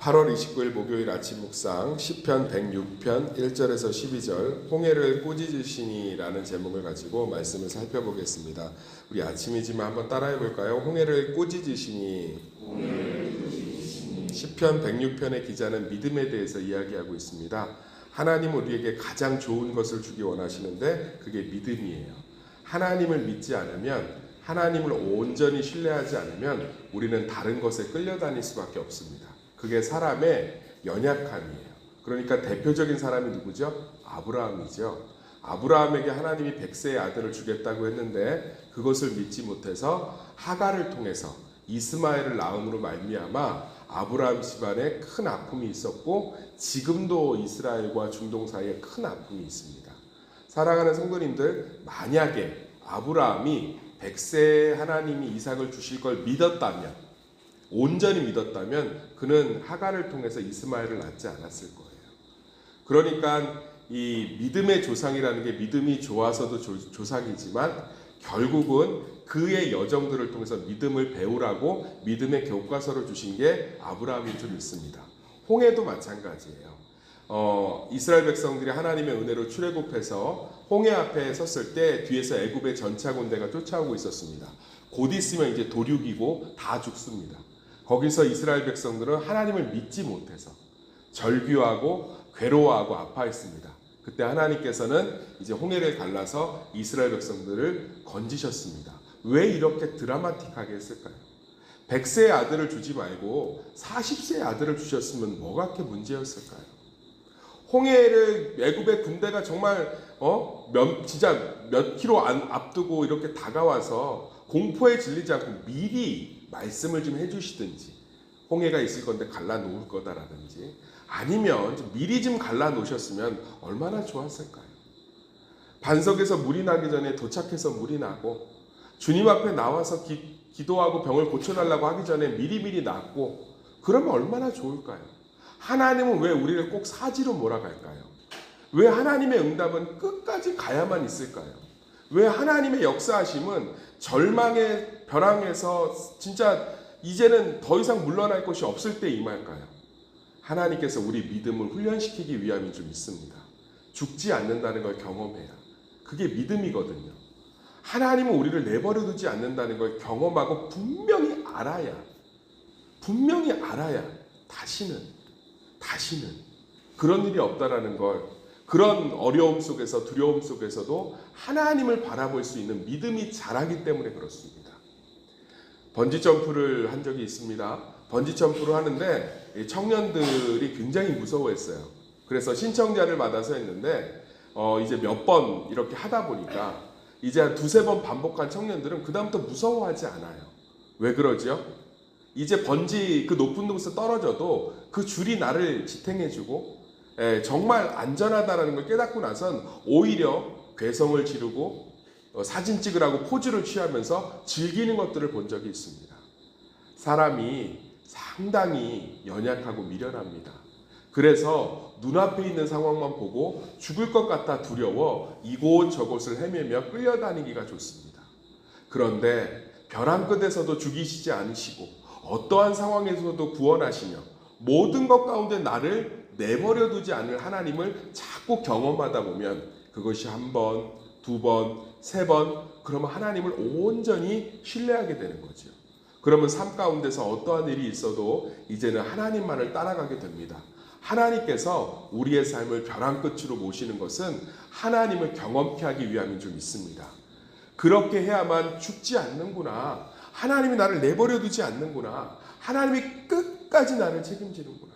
8월 29일 목요일 아침 묵상 시편 106편 1절에서 12절 홍해를 꾸짖으시니라는 제목을 가지고 말씀을 살펴보겠습니다. 우리 아침이지만 한번 따라해 볼까요? 홍해를 꾸짖으시니. 시편 106편의 기자는 믿음에 대해서 이야기하고 있습니다. 하나님은 우리에게 가장 좋은 것을 주기 원하시는데 그게 믿음이에요. 하나님을 믿지 않으면, 하나님을 온전히 신뢰하지 않으면 우리는 다른 것에 끌려다닐 수밖에 없습니다. 그게 사람의 연약함이에요. 그러니까 대표적인 사람이 누구죠? 아브라함이죠. 아브라함에게 하나님이 100세의 아들을 주겠다고 했는데 그것을 믿지 못해서 하갈을 통해서 이스마엘을 낳음으로 말미암아 아브라함 집안에 큰 아픔이 있었고 지금도 이스라엘과 중동 사이에 큰 아픔이 있습니다. 사랑하는 성도님들, 만약에 아브라함이 100세에 하나님이 이삭을 주실 걸 믿었다면, 온전히 믿었다면 그는 하갈을 통해서 이스마엘을 낳지 않았을 거예요. 그러니까 이 믿음의 조상이라는 게 믿음이 좋아서도 조상이지만 결국은 그의 여정들을 통해서 믿음을 배우라고 믿음의 교과서를 주신 게 아브라함인 줄 믿습니다. 홍해도 마찬가지예요. 이스라엘 백성들이 하나님의 은혜로 출애굽해서 홍해 앞에 섰을 때 뒤에서 애굽의 전차 군대가 쫓아오고 있었습니다. 곧 있으면 이제 도륙이고 다 죽습니다. 거기서 이스라엘 백성들은 하나님을 믿지 못해서 절규하고 괴로워하고 아파했습니다. 그때 하나님께서는 이제 홍해를 갈라서 이스라엘 백성들을 건지셨습니다. 왜 이렇게 드라마틱하게 했을까요? 100세의 아들을 주지 말고 40세의 아들을 주셨으면 뭐가 그렇게 문제였을까요? 홍해를 애굽의 군대가 정말 진짜 몇 킬로 앞두고 이렇게 다가와서 공포에 질리지 않고 미리 말씀을 좀 해주시든지, 홍해가 있을 건데 갈라놓을 거다라든지, 아니면 좀 미리 좀 갈라놓으셨으면 얼마나 좋았을까요? 반석에서 물이 나기 전에 도착해서 물이 나고, 주님 앞에 나와서 기도하고 병을 고쳐달라고 하기 전에 미리미리 낫고, 그러면 얼마나 좋을까요? 하나님은 왜 우리를 꼭 사지로 몰아갈까요? 왜 하나님의 응답은 끝까지 가야만 있을까요? 왜 하나님의 역사하심은 절망의 벼랑에서 진짜 이제는 더 이상 물러날 것이 없을 때 임할까요? 하나님께서 우리 믿음을 훈련시키기 위함인 줄 믿습니다. 죽지 않는다는 걸 경험해야. 그게 믿음이거든요. 하나님은 우리를 내버려 두지 않는다는 걸 경험하고 분명히 알아야 다시는 그런 일이 없다라는 걸, 그런 어려움 속에서 두려움 속에서도 하나님을 바라볼 수 있는 믿음이 자라기 때문에 그렇습니다. 번지점프를 한 적이 있습니다. 번지점프를 하는데 청년들이 굉장히 무서워했어요. 그래서 신청자를 받아서 했는데 이제 몇 번 이렇게 하다 보니까 이제 한 두세 번 반복한 청년들은 그 다음부터 무서워하지 않아요. 왜 그러죠? 이제 번지 그 높은 곳에서 떨어져도 그 줄이 나를 지탱해주고 정말 안전하다는 걸 깨닫고 나선 오히려 괴성을 지르고 사진 찍으라고 포즈를 취하면서 즐기는 것들을 본 적이 있습니다. 사람이 상당히 연약하고 미련합니다. 그래서 눈앞에 있는 상황만 보고 죽을 것 같아 두려워 이곳저곳을 헤매며 끌려다니기가 좋습니다. 그런데 벼랑 끝에서도 죽이시지 않으시고 어떠한 상황에서도 구원하시며 모든 것 가운데 나를 내버려 두지 않을 하나님을 자꾸 경험하다 보면 그것이 한 번, 두 번, 세 번, 그러면 하나님을 온전히 신뢰하게 되는 거죠. 그러면 삶 가운데서 어떠한 일이 있어도 이제는 하나님만을 따라가게 됩니다. 하나님께서 우리의 삶을 벼랑 끝으로 모시는 것은 하나님을 경험케 하기 위함인 줄 믿습니다. 그렇게 해야만 죽지 않는구나. 하나님이 나를 내버려 두지 않는구나. 하나님이 끝까지 나를 책임지는구나.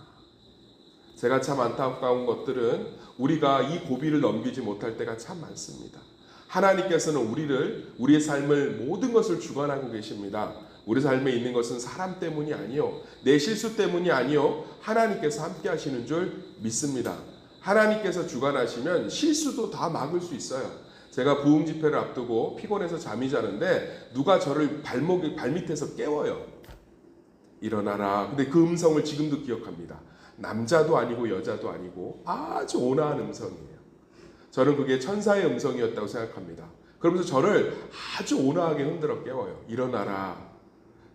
제가 참 안타까운 것들은 우리가 이 고비를 넘기지 못할 때가 참 많습니다. 하나님께서는 우리의 삶을 모든 것을 주관하고 계십니다. 우리 삶에 있는 것은 사람 때문이 아니요, 내 실수 때문이 아니요, 하나님께서 함께 하시는 줄 믿습니다. 하나님께서 주관하시면 실수도 다 막을 수 있어요. 제가 부흥 집회를 앞두고 피곤해서 잠이 자는데 누가 저를 발밑에서 깨워요. 일어나라. 근데 그 음성을 지금도 기억합니다. 남자도 아니고 여자도 아니고 아주 온화한 음성이에요. 저는 그게 천사의 음성이었다고 생각합니다. 그러면서 저를 아주 온화하게 흔들어 깨워요. 일어나라.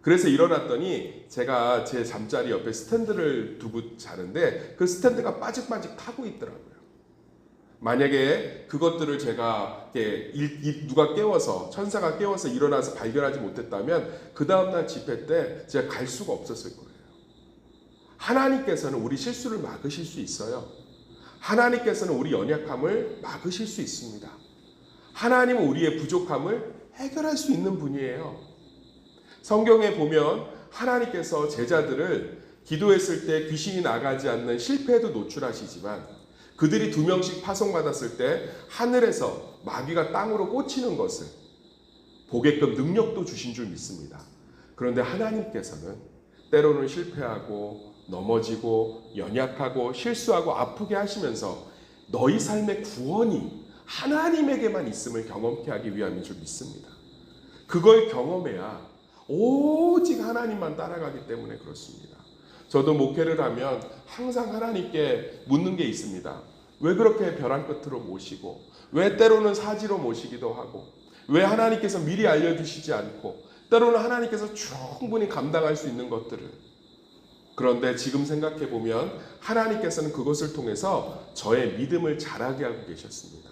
그래서 일어났더니 제가 제 잠자리 옆에 스탠드를 두고 자는데 그 스탠드가 빠직빠직 타고 있더라고요. 만약에 그것들을 제가 누가 깨워서, 천사가 깨워서 일어나서 발견하지 못했다면 그 다음날 집회 때 제가 갈 수가 없었을 거예요. 하나님께서는 우리 실수를 막으실 수 있어요. 하나님께서는 우리 연약함을 막으실 수 있습니다. 하나님은 우리의 부족함을 해결할 수 있는 분이에요. 성경에 보면 하나님께서 제자들을 기도했을 때 귀신이 나가지 않는 실패에도 노출하시지만 그들이 2명씩 파송받았을 때 하늘에서 마귀가 땅으로 꽂히는 것을 보게끔 능력도 주신 줄 믿습니다. 그런데 하나님께서는 때로는 실패하고 넘어지고 연약하고 실수하고 아프게 하시면서 너희 삶의 구원이 하나님에게만 있음을 경험케 하기 위함인 줄 믿습니다. 그걸 경험해야 오직 하나님만 따라가기 때문에 그렇습니다. 저도 목회를 하면 항상 하나님께 묻는 게 있습니다. 왜 그렇게 벼랑 끝으로 모시고, 왜 때로는 사지로 모시기도 하고, 왜 하나님께서 미리 알려주시지 않고, 때로는 하나님께서 충분히 감당할 수 있는 것들을. 그런데 지금 생각해 보면 하나님께서는 그것을 통해서 저의 믿음을 자라게 하고 계셨습니다.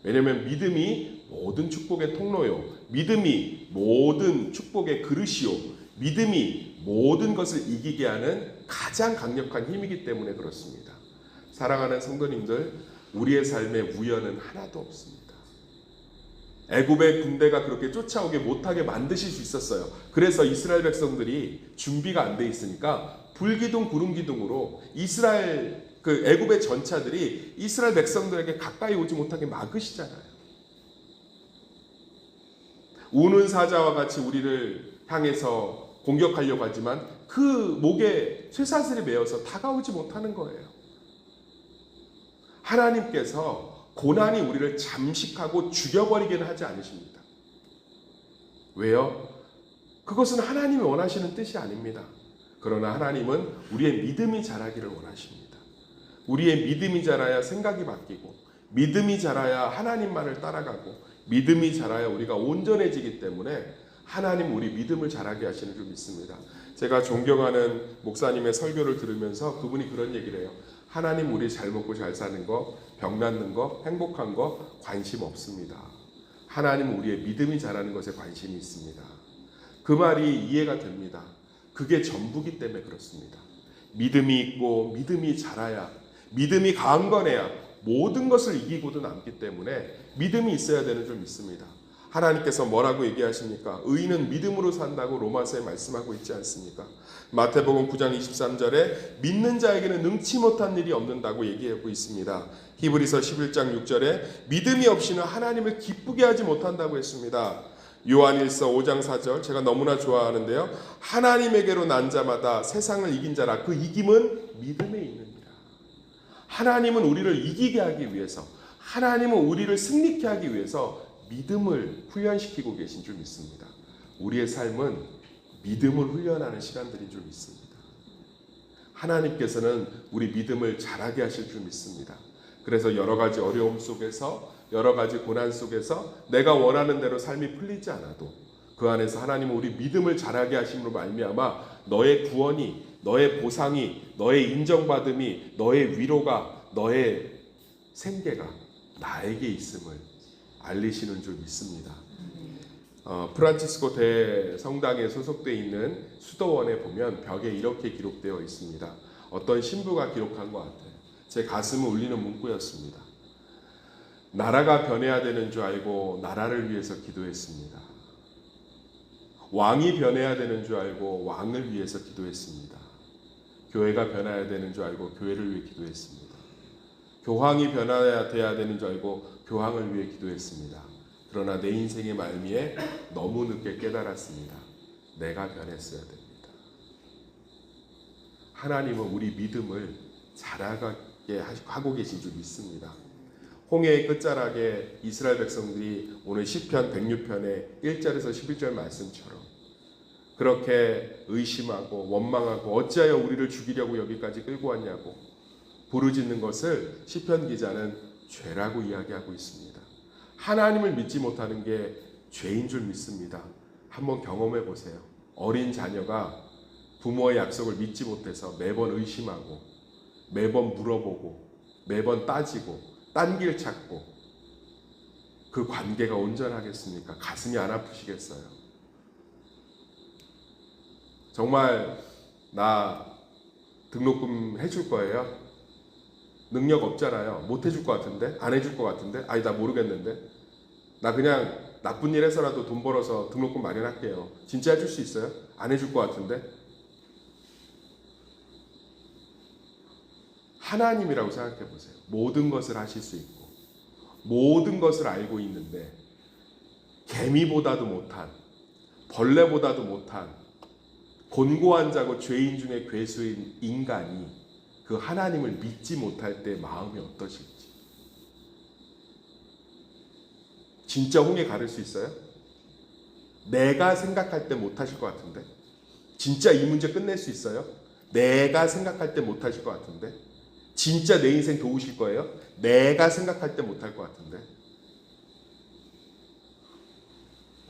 왜냐하면 믿음이 모든 축복의 통로요, 믿음이 모든 축복의 그릇이요, 믿음이 모든 것을 이기게 하는 가장 강력한 힘이기 때문에 그렇습니다. 사랑하는 성도님들, 우리의 삶에 우연은 하나도 없습니다. 애굽의 군대가 그렇게 쫓아오게 못하게 만드실 수 있었어요. 그래서 이스라엘 백성들이 준비가 안 돼 있으니까 불기둥 구름기둥으로 애굽의 전차들이 이스라엘 백성들에게 가까이 오지 못하게 막으시잖아요. 우는 사자와 같이 우리를 향해서 공격하려고 하지만 그 목에 쇠사슬이 매어서 다가오지 못하는 거예요. 하나님께서 고난이 우리를 잠식하고 죽여버리게는 하지 않으십니다. 왜요? 그것은 하나님이 원하시는 뜻이 아닙니다. 그러나 하나님은 우리의 믿음이 자라기를 원하십니다. 우리의 믿음이 자라야 생각이 바뀌고, 믿음이 자라야 하나님만을 따라가고, 믿음이 자라야 우리가 온전해지기 때문에 하나님 우리 믿음을 자라게 하시는 줄 믿습니다. 제가 존경하는 목사님의 설교를 들으면서 그분이 그런 얘기를 해요. 하나님 우리 잘 먹고 잘 사는 거, 병 낫는 거, 행복한 거 관심 없습니다. 하나님은 우리의 믿음이 자라는 것에 관심이 있습니다. 그 말이 이해가 됩니다. 그게 전부기 때문에 그렇습니다. 믿음이 있고 믿음이 자라야, 믿음이 강건해야 모든 것을 이기고도 남기 때문에 믿음이 있어야 되는 줄 믿습니다. 하나님께서 뭐라고 얘기하십니까? 의인은 믿음으로 산다고 로마서에 말씀하고 있지 않습니까? 마태복음 9장 23절에 믿는 자에게는 능치 못한 일이 없는다고 얘기하고 있습니다. 히브리서 11장 6절에 믿음이 없이는 하나님을 기쁘게 하지 못한다고 했습니다. 요한일서 5장 4절 제가 너무나 좋아하는데요. 하나님에게로 난 자마다 세상을 이긴 자라. 그 이김은 믿음에 있느니라. 하나님은 우리를 이기게 하기 위해서, 하나님은 우리를 승리케 하기 위해서 믿음을 훈련시키고 계신 줄 믿습니다. 우리의 삶은 믿음을 훈련하는 시간들인 줄 믿습니다. 하나님께서는 우리 믿음을 자라게 하실 줄 믿습니다. 그래서 여러 가지 어려움 속에서, 여러 가지 고난 속에서 내가 원하는 대로 삶이 풀리지 않아도 그 안에서 하나님은 우리 믿음을 자라게 하심으로 말미암아 너의 구원이, 너의 보상이, 너의 인정받음이, 너의 위로가, 너의 생계가 나에게 있음을 알리시는 줄 믿습니다. 프란치스코 대성당에 소속되어 있는 수도원에 보면 벽에 이렇게 기록되어 있습니다. 어떤 신부가 기록한 것 같아요. 제 가슴을 울리는 문구였습니다. 나라가 변해야 되는 줄 알고 나라를 위해서 기도했습니다. 왕이 변해야 되는 줄 알고 왕을 위해서 기도했습니다. 교회가 변해야 되는 줄 알고 교회를 위해 기도했습니다. 교황이 변해야 되는 줄 알고 교황을 위해 기도했습니다. 그러나 내 인생의 말미에 너무 늦게 깨달았습니다. 내가 변했어야 됩니다. 하나님은 우리 믿음을 자라게 하고 계신 줄 믿습니다. 홍해의 끝자락에 이스라엘 백성들이 오늘 시편 106편의 1절에서 11절 말씀처럼 그렇게 의심하고 원망하고 어찌하여 우리를 죽이려고 여기까지 끌고 왔냐고 부르짖는 것을 시편 기자는 죄라고 이야기하고 있습니다. 하나님을 믿지 못하는 게 죄인 줄 믿습니다. 한번 경험해 보세요. 어린 자녀가 부모의 약속을 믿지 못해서 매번 의심하고 매번 물어보고 매번 따지고 딴 길 찾고 그 관계가 온전하겠습니까? 가슴이 안 아프시겠어요? 정말 나 등록금 해줄 거예요? 능력 없잖아요. 못 해줄 것 같은데? 안 해줄 것 같은데? 아니 나 모르겠는데? 나 그냥 나쁜 일 해서라도 돈 벌어서 등록금 마련할게요. 진짜 해줄 수 있어요? 안 해줄 것 같은데? 하나님이라고 생각해 보세요. 모든 것을 하실 수 있고 모든 것을 알고 있는데 개미보다도 못한, 벌레보다도 못한 곤고한 자고 죄인 중에 괴수인 인간이 그 하나님을 믿지 못할 때 마음이 어떠실지. 진짜 홍해 가를 수 있어요? 내가 생각할 때 못하실 것 같은데? 진짜 이 문제 끝낼 수 있어요? 내가 생각할 때 못하실 것 같은데? 진짜 내 인생 도우실 거예요? 내가 생각할 때 못할 것 같은데?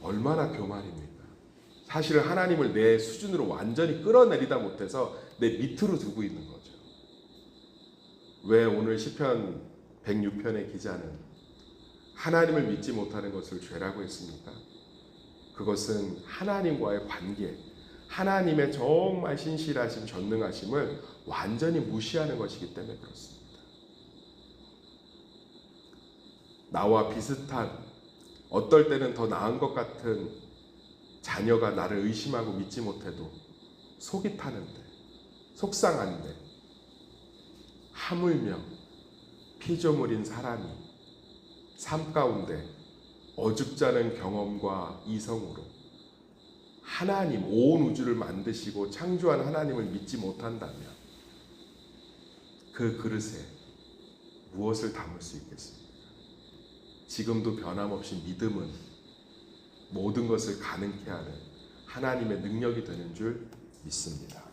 얼마나 교만입니까? 사실은 하나님을 내 수준으로 완전히 끌어내리다 못해서 내 밑으로 두고 있는 거죠. 왜 오늘 시편 106편의 기자는 하나님을 믿지 못하는 것을 죄라고 했습니까? 그것은 하나님과의 관계, 하나님의 정말 신실하심, 전능하심을 완전히 무시하는 것이기 때문에 그렇습니다. 나와 비슷한, 어떨 때는 더 나은 것 같은 자녀가 나를 의심하고 믿지 못해도 속이 타는데, 속상한데, 하물며 피조물인 사람이 삶 가운데 어줍지 않은 경험과 이성으로 하나님, 온 우주를 만드시고 창조한 하나님을 믿지 못한다면 그 그릇에 무엇을 담을 수 있겠습니까? 지금도 변함없이 믿음은 모든 것을 가능케 하는 하나님의 능력이 되는 줄 믿습니다.